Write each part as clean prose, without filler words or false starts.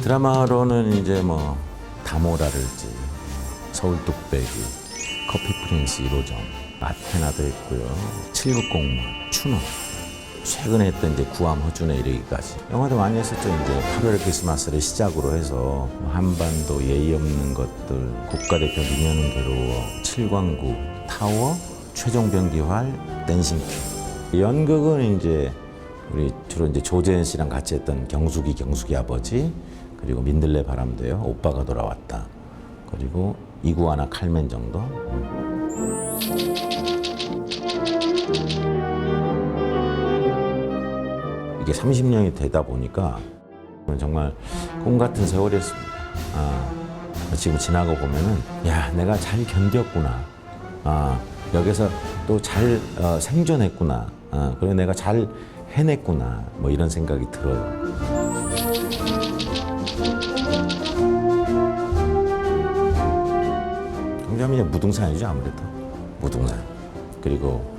드라마로는 이제 뭐 다모라를지, 서울 뚝배기, 커피 프린스 1호점, 아테나도 했고요. 7급 공무원, 추노. 최근에 했던 이제 구암 허준에 이르기까지 영화도 많이 했었죠. 이제 8월의 크리스마스를 시작으로 해서 한반도 예의 없는 것들, 국가대표 미녀는 괴로워, 7광구, 타워, 최종 병기활, 댄싱퀸. 연극은 이제 우리 주로 이제 조재현 씨랑 같이 했던 경숙이 아버지, 그리고 민들레 바람도요, 오빠가 돌아왔다, 그리고 이구아나 칼멘 정도. 이게 30년이 되다 보니까 정말 꿈 같은 세월이었습니다. 지금 지나고 보면은 야, 내가 잘 견뎠구나. 여기서 또 잘 생존했구나. 그리고 내가 잘 해냈구나. 뭐 이런 생각이 들어요. 경자민이 무등산이죠, 아무래도. 무등산. 그리고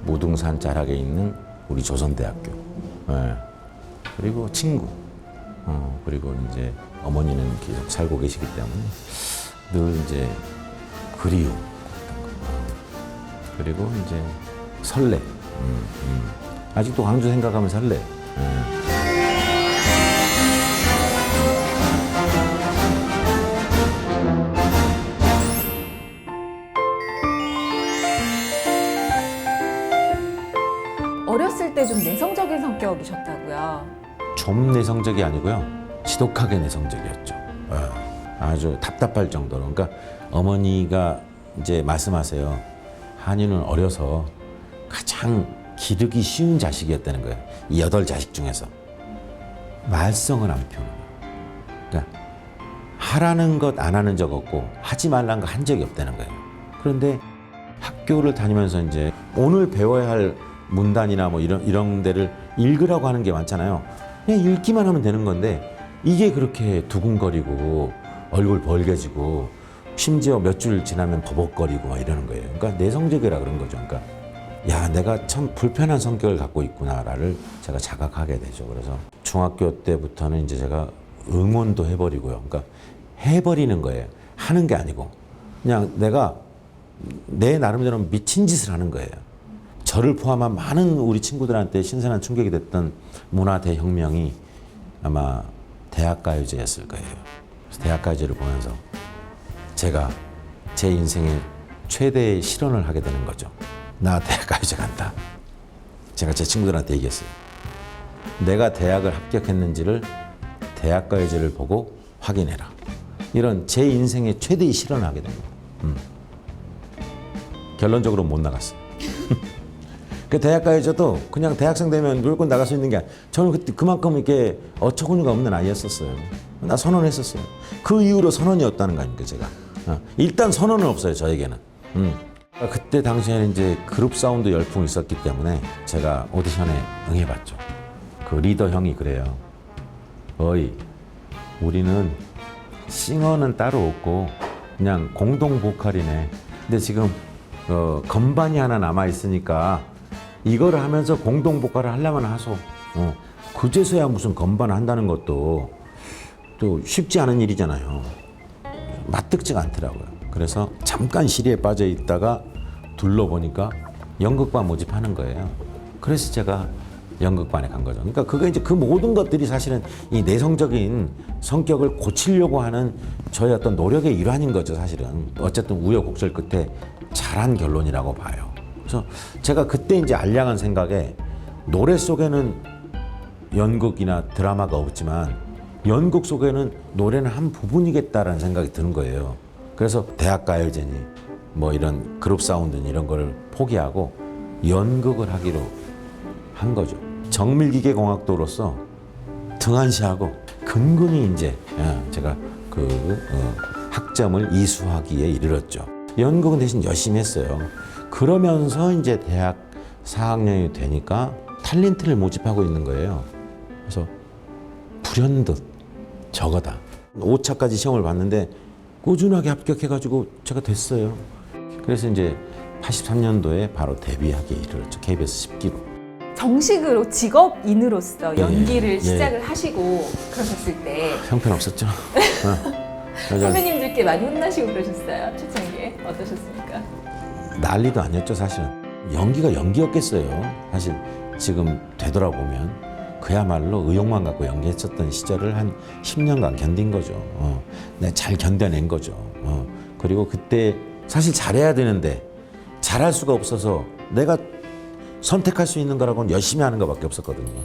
무등산 자락에 있는 우리 조선대학교. 네. 그리고 친구. 그리고 이제 어머니는 계속 살고 계시기 때문에 늘 이제 그리움. 그리고 이제 설레. 아직도 광주 생각하면 설레. 어렸을 때 좀 내성적인 성격이셨다고요? 좀 내성적이 아니고요. 지독하게 내성적이었죠. 아주 답답할 정도로. 그러니까 어머니가 이제 말씀하세요. 한이는 어려서 가장 기르기 쉬운 자식이었다는 거예요. 이 8자식 중에서. 말썽을 안 피우는 거예요. 그러니까 하라는 것 안 하는 적 없고 하지 말라는 거 한 적이 없다는 거예요. 그런데 학교를 다니면서 이제 오늘 배워야 할 문단이나 뭐 이런 데를 읽으라고 하는 게 많잖아요. 그냥 읽기만 하면 되는 건데 이게 그렇게 두근거리고 얼굴 벌개지고 심지어 몇 줄 지나면 버벅거리고 막 이러는 거예요. 그러니까 내성적이라 그런 거죠. 그러니까 야, 내가 참 불편한 성격을 갖고 있구나를 제가 자각하게 되죠. 그래서 중학교 때부터는 이제 제가 응원도 해버리고요. 그러니까 해버리는 거예요. 하는 게 아니고 그냥 내가 내 나름대로 미친 짓을 하는 거예요. 저를 포함한 많은 우리 친구들한테 신선한 충격이 됐던 문화 대혁명이 아마 대학가요제였을 거예요. 그래서 대학가요제를 보면서 제가 제 인생의 최대의 실언을 하게 되는 거죠. 나 대학가요제 간다. 제가 제 친구들한테 얘기했어요. 내가 대학을 합격했는지를 대학가요제를 보고 확인해라. 이런 제 인생의 최대의 실언을 하게 된 거예요. 결론적으로 못 나갔어요. 그 대학가요제도 그냥 대학생 되면 무조건 나갈 수 있는 게 아니라 저는 그때 그만큼 이렇게 어처구니가 없는 아이였었어요. 나 선언했었어요. 그 이후로 선언이었다는 거 아닙니까, 제가. 일단 선언은 없어요, 저에게는. 그때 당시에는 이제 그룹 사운드 열풍이 있었기 때문에 제가 오디션에 응해봤죠. 그 리더 형이 그래요. 어이, 우리는 싱어는 따로 없고 그냥 공동 보컬이네. 근데 지금 건반이 하나 남아 있으니까 이거를 하면서 공동 보컬을 하려면 하소. 그제서야 무슨 건반을 한다는 것도 또 쉽지 않은 일이잖아요. 맞득지가 않더라고요. 그래서 잠깐 시리에 빠져 있다가 둘러보니까 연극반 모집하는 거예요. 그래서 제가 연극반에 간 거죠. 그러니까 그게 이제 그 모든 것들이 사실은 이 내성적인 성격을 고치려고 하는 저의 어떤 노력의 일환인 거죠, 사실은. 어쨌든 우여곡절 끝에 잘한 결론이라고 봐요. 그래서 제가 그때 이제 알량한 생각에 노래 속에는 연극이나 드라마가 없지만 연극 속에는 노래는 한 부분이겠다라는 생각이 드는 거예요. 그래서 대학가요제니 뭐 이런 그룹 사운드니 이런 거를 포기하고 연극을 하기로 한 거죠. 정밀기계공학도로서 등한시하고 근근히 이제 제가 학점을 이수하기에 이르렀죠. 연극은 대신 열심히 했어요. 그러면서 이제 대학 4학년이 되니까 탤런트를 모집하고 있는 거예요. 그래서 불현듯 저거다. 5차까지 시험을 봤는데 꾸준하게 합격해가지고 제가 됐어요. 그래서 이제 83년도에 바로 데뷔하기에 이르렀죠. KBS 10기로. 정식으로 직업인으로서 예, 연기를 예. 시작을 하시고 그러셨을 때 형편없었죠. 그래서 선배님들께 많이 혼나시고 그러셨어요? 초창기에 어떠셨습니까? 난리도 아니었죠, 사실은. 연기가 연기였겠어요. 사실 지금 되돌아보면 그야말로 의욕만 갖고 연기했었던 시절을 한 10년간 견딘 거죠. 내가 잘 견뎌낸 거죠. 그리고 그때 사실 잘해야 되는데 잘할 수가 없어서 내가 선택할 수 있는 거라고는 열심히 하는 것밖에 없었거든요.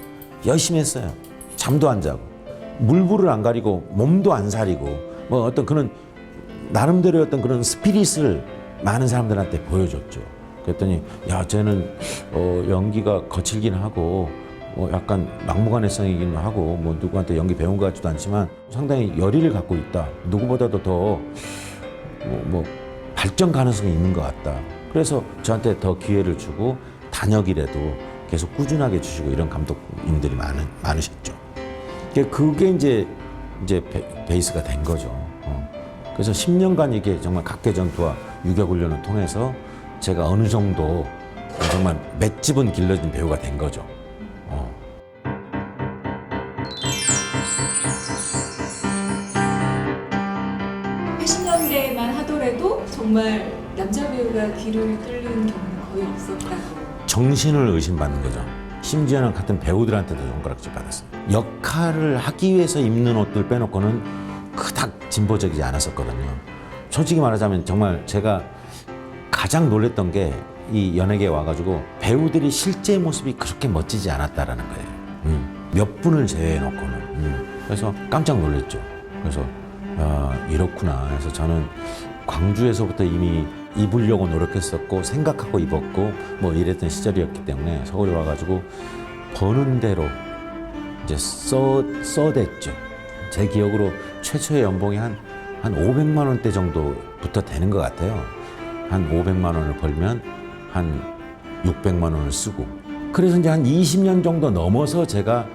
열심히 했어요. 잠도 안 자고 물불을 안 가리고 몸도 안 사리고 뭐 어떤 그런 나름대로의 어떤 그런 스피릿을 많은 사람들한테 보여줬죠. 그랬더니 야 쟤는 연기가 거칠긴 하고 약간 막무가내성이긴 하고 뭐 누구한테 연기 배운 것 같지도 않지만 상당히 열의를 갖고 있다. 누구보다도 더 뭐 발전 가능성이 있는 것 같다. 그래서 저한테 더 기회를 주고 단역이라도 계속 꾸준하게 주시고 이런 감독님들이 많으셨죠. 그게 이제 베이스가 된 거죠. 그래서 10년간 이게 정말 각계전투와 유격훈련을 통해서 제가 어느 정도 정말 맷집은 길러진 배우가 된 거죠. 80년대만 하더라도 정말 남자 배우가 귀를 뚫는 경우는 거의 없었다고. 정신을 의심받는 거죠. 심지어는 같은 배우들한테도 손가락질 받았어요. 역할을 하기 위해서 입는 옷들 빼놓고는 그닥 진보적이지 않았었거든요. 솔직히 말하자면 정말 제가 가장 놀랬던 게 이 연예계에 와가지고 배우들이 실제 모습이 그렇게 멋지지 않았다라는 거예요. 몇 분을 제외해놓고는. 그래서 깜짝 놀랐죠. 그래서 이렇구나. 그래서 저는 광주에서부터 이미 입으려고 노력했었고 생각하고 입었고 뭐 이랬던 시절이었기 때문에 서울에 와가지고 버는 대로 이제 써댔죠. 제 기억으로 최초의 연봉이 한 500만 원대 정도부터 되는 것 같아요. 한 500만 원을 벌면 한 600만 원을 쓰고 그래서 이제 한 20년 정도 넘어서 제가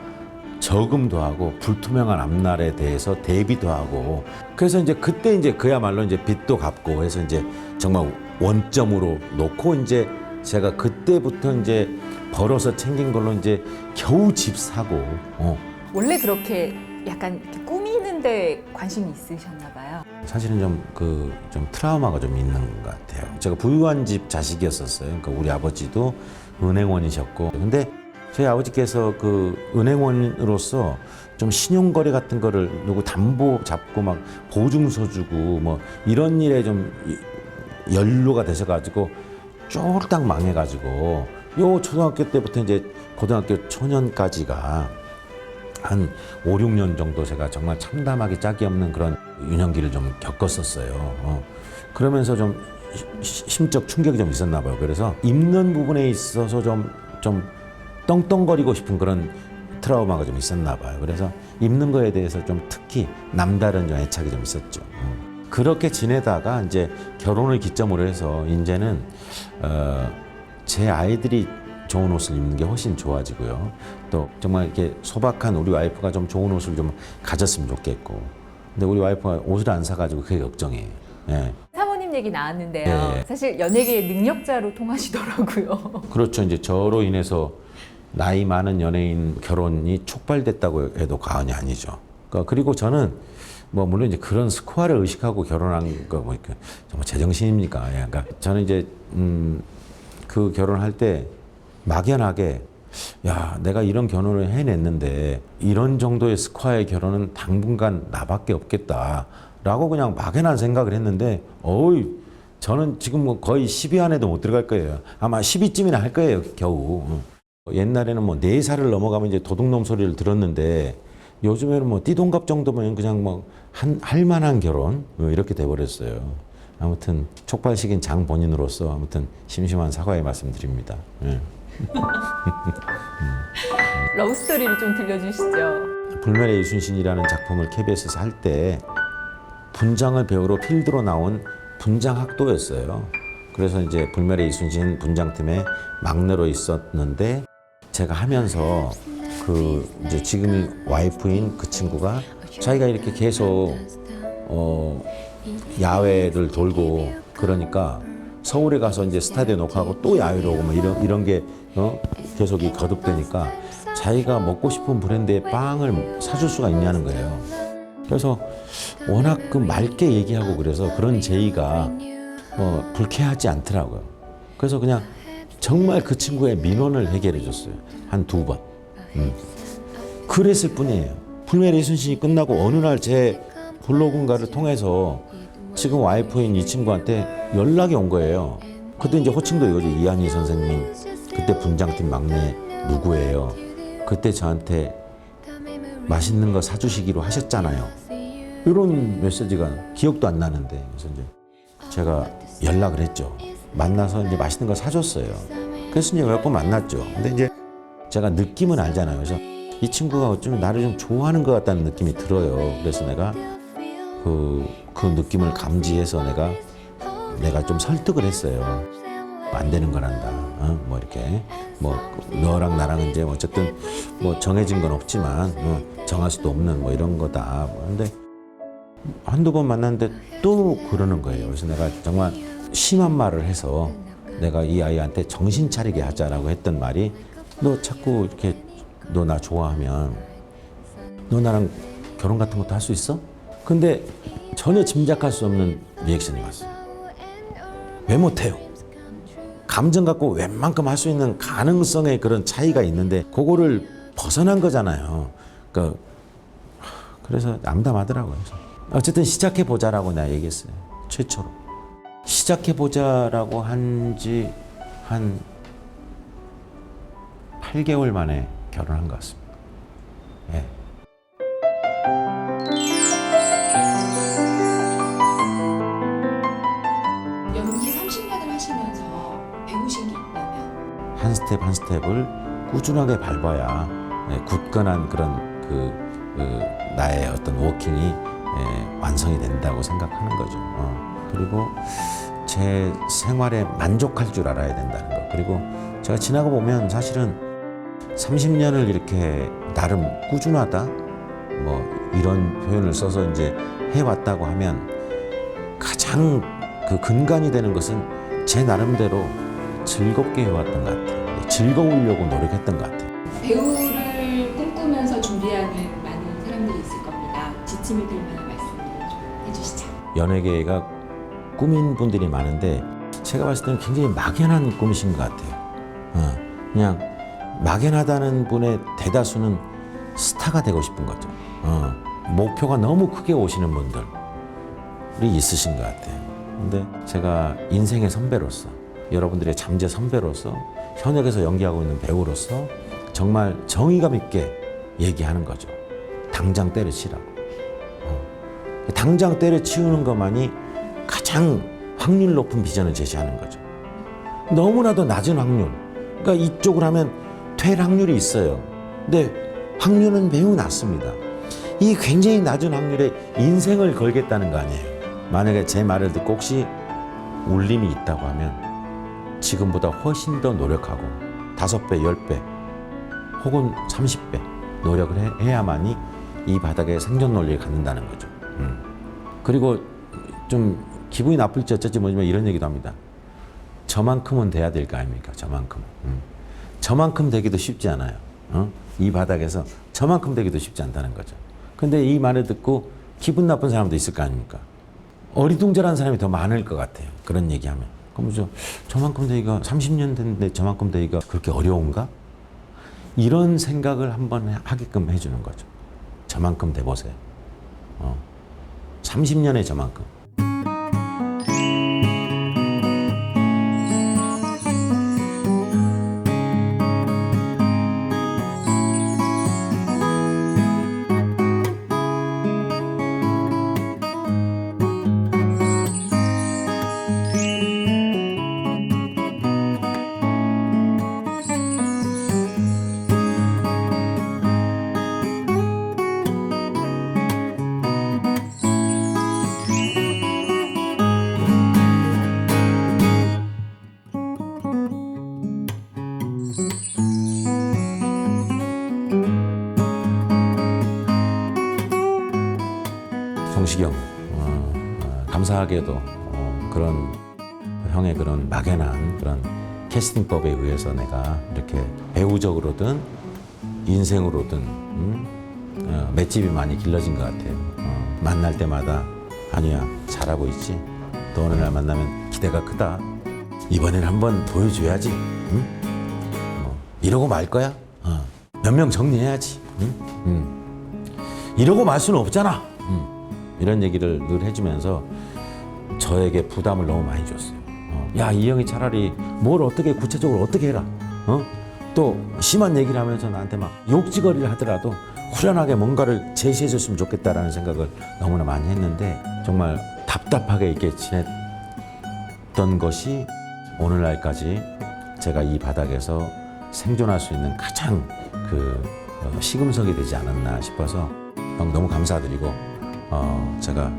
저금도 하고 불투명한 앞날에 대해서 대비도 하고 그래서 이제 그때 이제 그야말로 이제 빚도 갚고 해서 이제 정말 원점으로 놓고 이제 제가 그때부터 이제 벌어서 챙긴 걸로 이제 겨우 집 사고 원래 그렇게 약간 이렇게 꾸미는데 관심이 있으셨나 봐요. 사실은 좀 트라우마가 좀 있는 것 같아요. 제가 부유한 집 자식이었었어요. 그러니까 우리 아버지도 은행원이셨고 근데 저희 아버지께서 그 은행원으로서 좀 신용거래 같은 거를 누구 담보 잡고 막 보증서 주고 뭐 이런 일에 좀 연루가 되셔가지고 쫄딱 망해가지고 요 초등학교 때부터 이제 고등학교 초년까지가 한 5, 6년 정도 제가 정말 참담하기 짝이 없는 그런 유년기를 좀 겪었었어요. 그러면서 좀 심적 충격이 좀 있었나 봐요. 그래서 입는 부분에 있어서 좀 떵떵거리고 싶은 그런 트라우마가 좀 있었나 봐요. 그래서 입는 거에 대해서 좀 특히 남다른 좀 애착이 좀 있었죠. 그렇게 지내다가 이제 결혼을 기점으로 해서 이제는 제 아이들이 좋은 옷을 입는 게 훨씬 좋아지고요. 또 정말 이렇게 소박한 우리 와이프가 좀 좋은 옷을 좀 가졌으면 좋겠고. 근데 우리 와이프가 옷을 안 사가지고 그게 걱정이에요. 예. 사모님 얘기 나왔는데요. 예. 사실 연예계의 능력자로 통하시더라고요. 그렇죠. 이제 저로 인해서 나이 많은 연예인 결혼이 촉발됐다고 해도 과언이 아니죠. 그리고 저는 뭐 물론 이제 그런 스코어를 의식하고 결혼한 거 뭐 정말 제정신입니까? 그러니까 저는 이제 그 결혼할 때 막연하게 야 내가 이런 결혼을 해냈는데 이런 정도의 스코어의 결혼은 당분간 나밖에 없겠다라고 그냥 막연한 생각을 했는데 저는 지금 뭐 거의 10위 안에도 못 들어갈 거예요. 아마 10위쯤이나 할 거예요 겨우. 옛날에는 뭐 4살을 넘어가면 이제 도둑놈 소리를 들었는데 요즘에는 뭐 띠동갑 정도면 그냥 뭐 할 만한 결혼 이렇게 돼버렸어요. 아무튼 촉발시킨 장 본인으로서 아무튼 심심한 사과의 말씀드립니다. 예. 러브스토리를 좀 들려주시죠. 불멸의 이순신이라는 작품을 KBS에서 할 때 분장을 배우러 필드로 나온 분장학도였어요. 그래서 이제 불멸의 이순신 분장팀에 막내로 있었는데 제가 하면서 그 이제 지금이 와이프인 그 친구가 자기가 이렇게 계속 야외를 돌고 그러니까 서울에 가서 이제 스타디오 녹화하고 또 야외로 오고 뭐 이런 게 계속 이 거듭되니까 자기가 먹고 싶은 브랜드의 빵을 사줄 수가 있냐는 거예요. 그래서 워낙 그 맑게 얘기하고 그래서 그런 제의가 뭐 불쾌하지 않더라고요. 그래서 그냥 정말 그 친구의 민원을 해결해 줬어요. 한 2번. 그랬을 뿐이에요. 불멸의 이순신이 끝나고 어느 날 제 블로그인가를 통해서 지금 와이프인 이 친구한테 연락이 온 거예요. 그때 이제 호칭도 이거죠. 이한희 선생님, 그때 분장팀 막내 누구예요? 그때 저한테 맛있는 거 사주시기로 하셨잖아요. 이런 메시지가 기억도 안 나는데, 그래서 이제 제가 연락을 했죠. 만나서 이제 맛있는 거 사줬어요. 그래서 이제 몇 번 만났죠. 근데 이제 제가 느낌은 알잖아요. 그래서 이 친구가 어쩌면 나를 좀 좋아하는 것 같다는 느낌이 들어요. 그래서 내가 그 느낌을 감지해서 내가 좀 설득을 했어요. 안 되는 거란다. 뭐 이렇게 뭐 너랑 나랑 이제 어쨌든 뭐 정해진 건 없지만 정할 수도 없는 뭐 이런 거다. 근데 한두 번 만났는데 또 그러는 거예요. 그래서 내가 정말 심한 말을 해서 내가 이 아이한테 정신 차리게 하자라고 했던 말이, 너 자꾸 이렇게 너 나 좋아하면 너 나랑 결혼 같은 것도 할 수 있어? 근데 전혀 짐작할 수 없는 리액션이 왔어요. 왜 못해요? 감정 갖고 웬만큼 할 수 있는 가능성의 그런 차이가 있는데 그거를 벗어난 거잖아요. 그러니까 그래서 암담하더라고요. 그래서 어쨌든 시작해 보자라고 내가 얘기했어요. 최초로 시작해 보자라고 한 지 한 8개월 만에 결혼한 것 같습니다. 예. 연기 30년을 하시면서 배우신 게 있다면? 한 스텝 한 스텝을 꾸준하게 밟아야 굳건한 그런 나의 어떤 워킹이 완성이 된다고 생각하는 거죠. 그리고 제 생활에 만족할 줄 알아야 된다는 거. 그리고 제가 지나고 보면 사실은 30년을 이렇게 나름 꾸준하다 뭐 이런 표현을 써서 이제 해왔다고 하면 가장 그 근간이 되는 것은 제 나름대로 즐겁게 해왔던 것 같아요. 즐거우려고 노력했던 것 같아요. 배우를 꿈꾸면서 준비하는 많은 사람들이 있을 겁니다. 지침이 될 만한 말씀을 좀 해주시죠. 연예계가 꿈인 분들이 많은데 제가 봤을 때는 굉장히 막연한 꿈이신 것 같아요. 그냥 막연하다는 분의 대다수는 스타가 되고 싶은 거죠. 목표가 너무 크게 오시는 분들이 있으신 것 같아요. 근데 제가 인생의 선배로서, 여러분들의 잠재 선배로서, 현역에서 연기하고 있는 배우로서 정말 정의감 있게 얘기하는 거죠. 당장 때려치라고. 당장 때려치우는 것만이 가장 확률 높은 비전을 제시하는 거죠. 너무나도 낮은 확률. 그러니까 이쪽을 하면 될 확률이 있어요. 근데 확률은 매우 낮습니다. 이 굉장히 낮은 확률에 인생을 걸겠다는 거 아니에요. 만약에 제 말을 듣고 혹시 울림이 있다고 하면 지금보다 훨씬 더 노력하고 5배, 10배 혹은 30배 노력을 해야만이 이 바닥에 생존 논리를 갖는다는 거죠. 그리고 좀 기분이 나쁠지 어쩔지 모르지만 이런 얘기도 합니다. 저만큼은 돼야 될 거 아닙니까? 저만큼은. 저만큼 되기도 쉽지 않아요. 이 바닥에서 저만큼 되기도 쉽지 않다는 거죠. 근데 이 말을 듣고 기분 나쁜 사람도 있을 거 아닙니까? 어리둥절한 사람이 더 많을 것 같아요. 그런 얘기하면. 그럼 저만큼 되기가 30년 됐는데 저만큼 되기가 그렇게 어려운가? 이런 생각을 한번 하게끔 해주는 거죠. 저만큼 돼보세요. 30년에 저만큼. 성시경, 감사하게도 그런 형의 그런 막연한 그런 캐스팅법에 의해서 내가 이렇게 배우적으로든 인생으로든 맷집이 많이 길러진 것 같아요. 만날 때마다 한우야 잘하고 있지? 또 어느 날 만나면 기대가 크다. 이번에는 한번 보여줘야지. 응? 이러고 말 거야? 몇 명 정리해야지. 이러고 말 수는 없잖아. 이런 얘기를 늘 해주면서 저에게 부담을 너무 많이 줬어요. 야, 이 형이 차라리 뭘 어떻게 구체적으로 어떻게 해라. 또 심한 얘기를 하면서 나한테 막 욕지거리를 하더라도 후련하게 뭔가를 제시해 줬으면 좋겠다라는 생각을 너무나 많이 했는데 정말 답답하게 이렇게 지냈던 것이 오늘날까지 제가 이 바닥에서 생존할 수 있는 가장 시금석이 되지 않았나 싶어서 형 너무 감사드리고 제가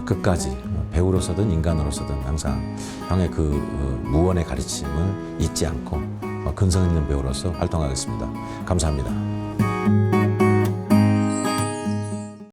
끝까지 배우로서든 인간으로서든 항상 형의 그 무언의 가르침을 잊지 않고 근성 있는 배우로서 활동하겠습니다. 감사합니다.